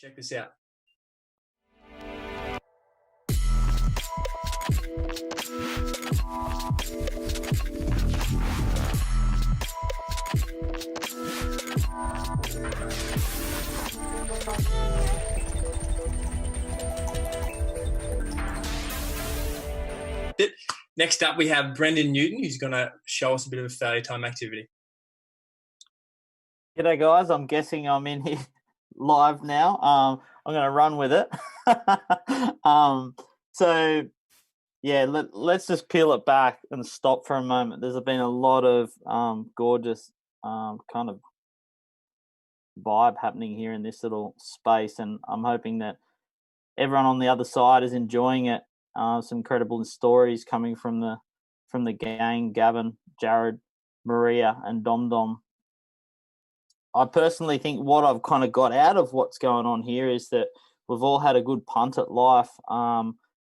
Check this out. Next up, we have Brendan Newton, who's going to show us a bit of a failure time activity. G'day, guys. I'm guessing I'm in here live now. I'm going to run with it. So, yeah, let's just peel it back and stop for a moment. There's been a lot of gorgeous kind of vibe happening here in this little space, and I'm hoping that everyone on the other side is enjoying it. Some incredible stories coming from the gang: Gavin, Jared, Maria, and Dom Dom. I personally think what I've kind of got out of what's going on here is that we've all had a good punt at life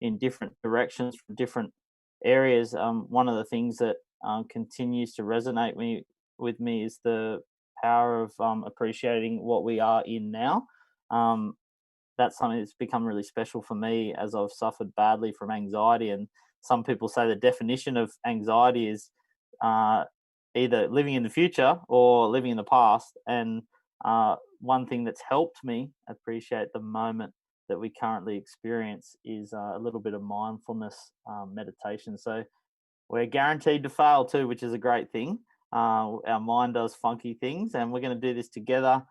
in different directions from different areas. One of the things that continues to resonate with me is the power of appreciating what we are in now. That's something that's become really special for me as I've suffered badly from anxiety. And some people say the definition of anxiety is either living in the future or living in the past. And one thing that's helped me appreciate the moment that we currently experience is a little bit of mindfulness meditation. So we're guaranteed to fail too, which is a great thing. Our mind does funky things, and we're going to do this together.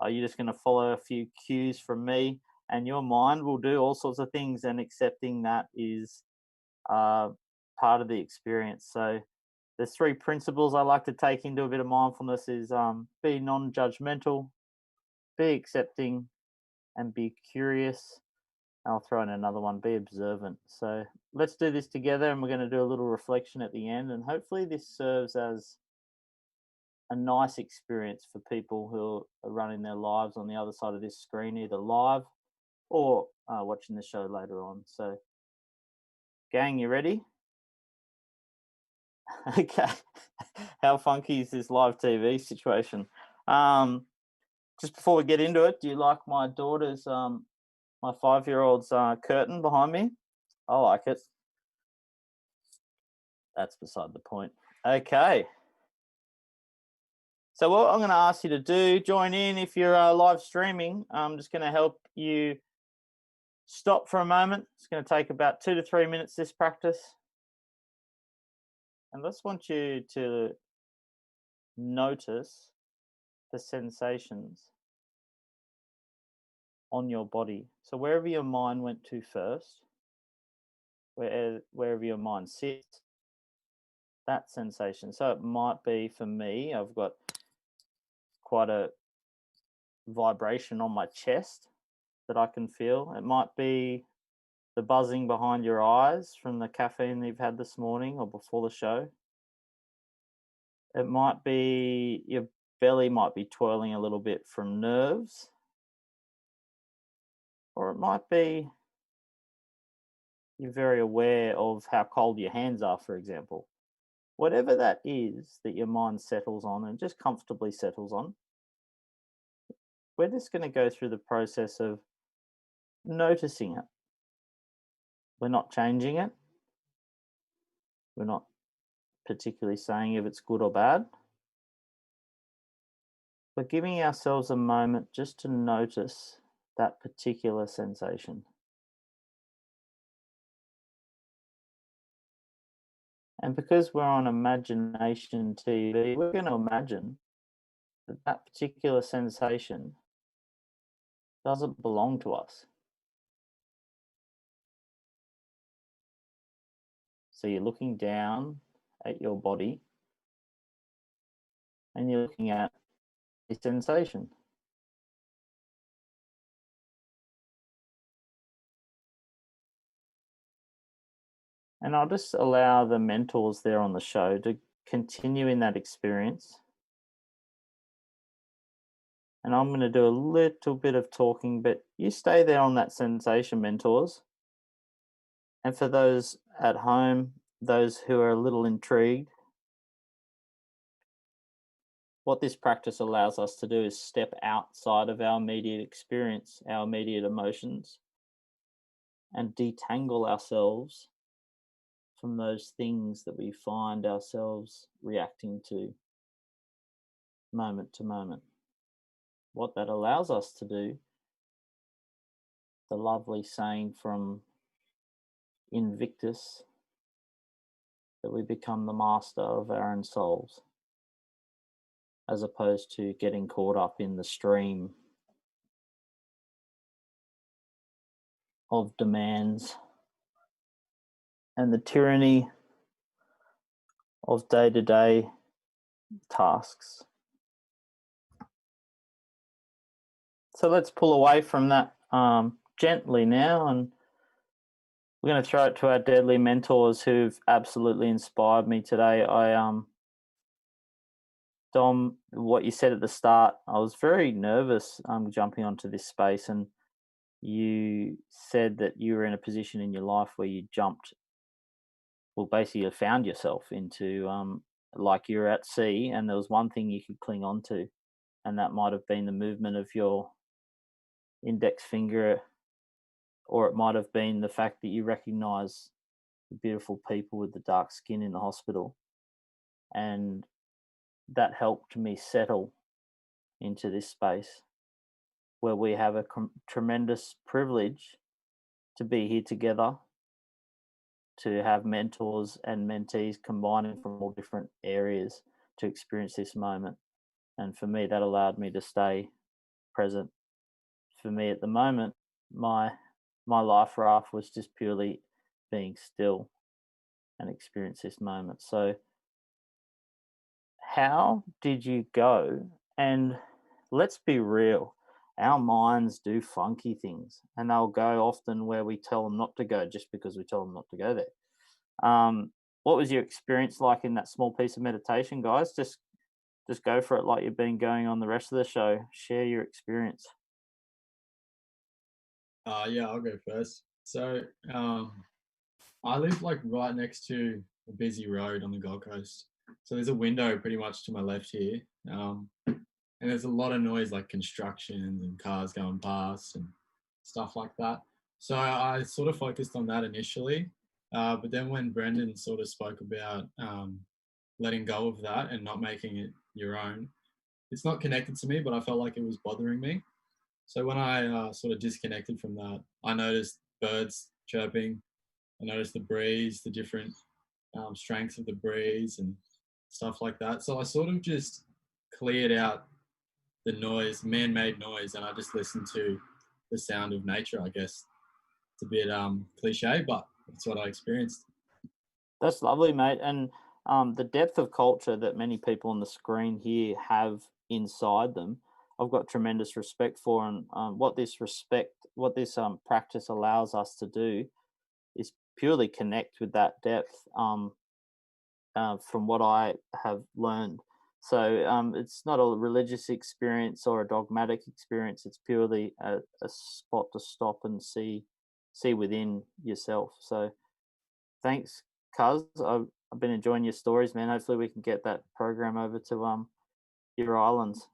You're just going to follow a few cues from me, and your mind will do all sorts of things, and accepting that is part of the experience. So there's 3 principles I like to take into a bit of mindfulness is be non-judgmental, be accepting, and be curious. I'll throw in another one, be observant. So let's do this together, and we're going to do a little reflection at the end, and hopefully this serves as a nice experience for people who are running their lives on the other side of this screen, either live or watching the show later on. So, gang, you ready? Okay. How funky is this live TV situation? Just before we get into it, do you like my daughter's, my 5-year-old's curtain behind me? I like it. That's beside the point. Okay. So what I'm going to ask you to do, join in if you're live streaming. I'm just going to help you stop for a moment. It's going to take about 2 to 3 minutes, this practice. And let's want you to notice the sensations on your body. So wherever your mind went to first, wherever your mind sits, that sensation. So it might be, for me, I've got quite a vibration on my chest that I can feel. It might be the buzzing behind your eyes from the caffeine that you've had this morning or before the show. It might be your belly might be twirling a little bit from nerves. Or it might be you're very aware of how cold your hands are, for example. Whatever that is that your mind settles on and just comfortably settles on, we're just going to go through the process of noticing it. We're not changing it. We're not particularly saying if it's good or bad. We're giving ourselves a moment just to notice that particular sensation. And because we're on Imagination TV, we're going to imagine that that particular sensation doesn't belong to us. So you're looking down at your body and you're looking at a sensation. And I'll just allow the mentors there on the show to continue in that experience. And I'm going to do a little bit of talking, but you stay there on that sensation, mentors. And for those at home, those who are a little intrigued, what this practice allows us to do is step outside of our immediate experience, our immediate emotions, and detangle ourselves from those things that we find ourselves reacting to moment to moment. What that allows us to do, the lovely saying from Invictus, that we become the master of our own souls, as opposed to getting caught up in the stream of demands and the tyranny of day to day tasks. So let's pull away from that gently now, and we're going to throw it to our deadly mentors who've absolutely inspired me today. Dom, what you said at the start, I was very nervous jumping onto this space, and you said that you were in a position in your life where you jumped, well, basically you found yourself into like you're at sea, and there was one thing you could cling on to, and that might have been the movement of your index finger, or it might have been the fact that you recognize the beautiful people with the dark skin in the hospital. And that helped me settle into this space where we have a tremendous privilege to be here together, to have mentors and mentees combining from all different areas to experience this moment. And for me, that allowed me to stay present. For me at the moment, my life raft was just purely being still and experience this moment. So how did you go? And let's be real, our minds do funky things, and they'll go often where we tell them not to go just because we tell them not to go there. What was your experience like in that small piece of meditation, guys? Just go for it like you've been going on the rest of the show. Share your experience. Yeah, I'll go first. So, I live like right next to a busy road on the Gold Coast. So there's a window pretty much to my left here. And there's a lot of noise like construction and cars going past and stuff like that. So I sort of focused on that initially. But then when Brendan sort of spoke about letting go of that and not making it your own, it's not connected to me, but I felt like it was bothering me. So when I sort of disconnected from that, I noticed birds chirping. I noticed the breeze, the different strengths of the breeze and stuff like that. So I sort of just cleared out the noise, man-made noise, and I just listened to the sound of nature, I guess. It's a bit cliche, but that's what I experienced. That's lovely, mate. And the depth of culture that many people on the screen here have inside them, I've got tremendous respect for. And what this practice allows us to do is purely connect with that depth. From what I have learned, so it's not a religious experience or a dogmatic experience. It's purely a spot to stop and see within yourself. So thanks, Cuz. I've been enjoying your stories, man. Hopefully we can get that program over to your islands.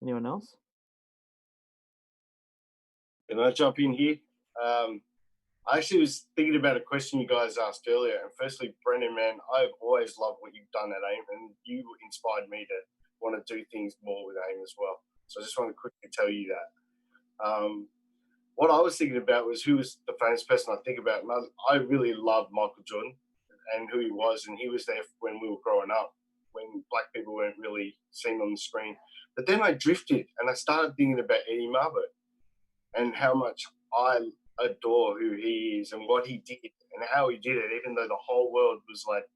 Anyone else? Can I jump in here? I actually was thinking about a question you guys asked earlier. And firstly, Brendan, man, I've always loved what you've done at AIM, and you inspired me to want to do things more with AIM as well. So I just want to quickly tell you that. What I was thinking about was who was the famous person I think about. And I really loved Michael Jordan and who he was. And he was there when we were growing up, when black people weren't really seen on the screen. But then I drifted and I started thinking about Eddie Marbert and how much I adore who he is and what he did and how he did it, even though the whole world was like,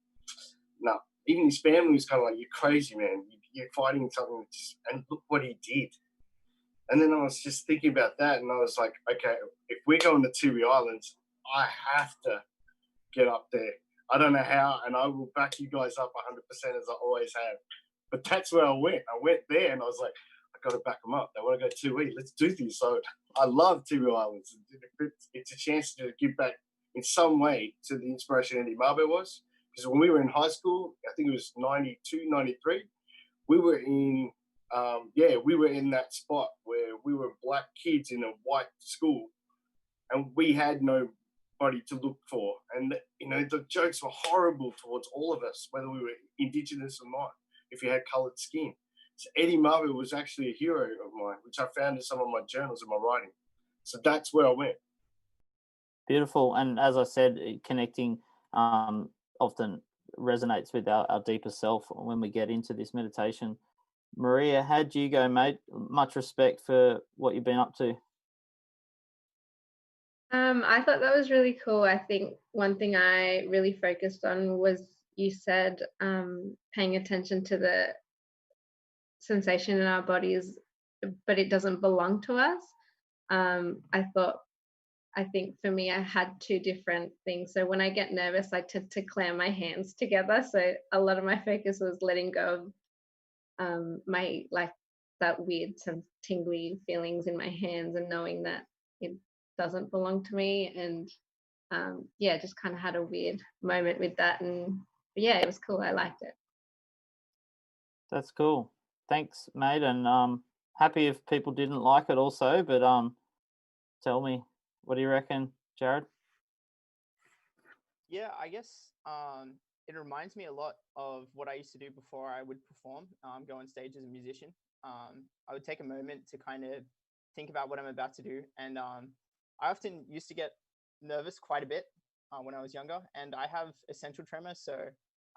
no. Even his family was kind of like, you're crazy, man. You're fighting something, and look what he did. And then I was just thinking about that, and I was like, okay, if we're going to Tiwi Islands, I have to get up there. I don't know how, and I will back you guys up 100% as I always have. But that's where I went. I went there, and I was like, I got to back them up. They want to go Tiwi. Let's do this. So I love Tiwi Islands. It's a chance to give back in some way to the inspiration Eddie Marbert was. Because when we were in high school, I think it was 92, 93, we were in that spot where we were black kids in a white school, and we had nobody to look for. And the jokes were horrible towards all of us, whether we were Indigenous or not, if you had coloured skin. So Eddie Murray was actually a hero of mine, which I found in some of my journals and my writing. So that's where I went. Beautiful. And as I said, connecting often resonates with our deeper self when we get into this meditation. Maria, how'd you go, mate? Much respect for what you've been up to. I thought that was really cool. I think one thing I really focused on was, you said, paying attention to the sensation in our bodies, but it doesn't belong to us. I think for me, I had two different things. So when I get nervous, I tend to clam my hands together. So a lot of my focus was letting go of my, like, that weird, some tingly feelings in my hands, and knowing that it doesn't belong to me. And just kind of had a weird moment with that. And yeah, it was cool. I liked it. That's cool. Thanks, mate. And happy if people didn't like it also, but tell me, what do you reckon, Jared? Yeah, I guess it reminds me a lot of what I used to do before I would perform, go on stage as a musician. I would take a moment to kind of think about what I'm about to do. And I often used to get nervous quite a bit when I was younger. And I have essential tremor, so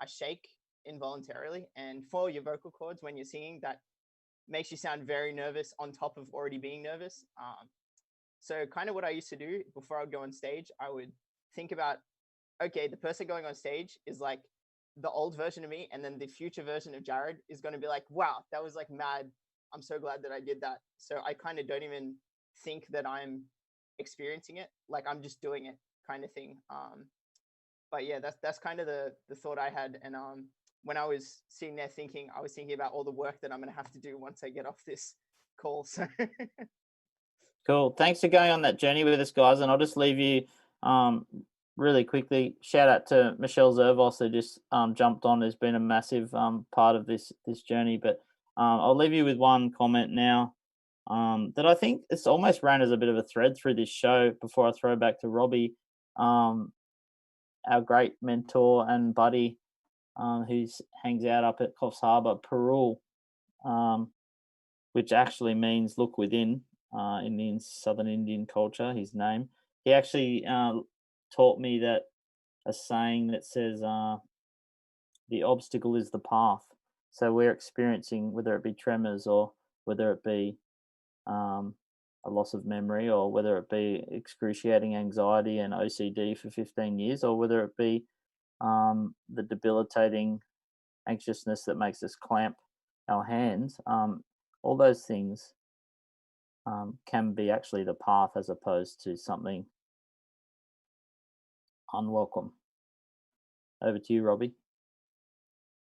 I shake involuntarily. And for your vocal cords, when you're singing, that makes you sound very nervous on top of already being nervous. So kind of what I used to do before I would go on stage, I would think about, okay, the person going on stage is like the old version of me, and then the future version of Jared is going to be like, wow, that was like mad. I'm so glad that I did that. So I kind of don't even think that I'm experiencing it. Like, I'm just doing it, kind of thing. But yeah, that's kind of the thought I had. And when I was sitting there thinking, I was thinking about all the work that I'm going to have to do once I get off this call. So Cool. Thanks for going on that journey with us, guys. And I'll just leave you really quickly. Shout out to Michelle Zervos, who just jumped on. Has been a massive part of this journey. But I'll leave you with one comment now that I think it's almost ran as a bit of a thread through this show before I throw back to Robbie, our great mentor and buddy who hangs out up at Coffs Harbour, Perul, which actually means look within. In the Southern Indian culture, his name. He actually taught me that a saying that says, the obstacle is the path. So we're experiencing, whether it be tremors or whether it be a loss of memory, or whether it be excruciating anxiety and OCD for 15 years, or whether it be the debilitating anxiousness that makes us clamp our hands, all those things can be actually the path as opposed to something unwelcome. Over to you, Robbie.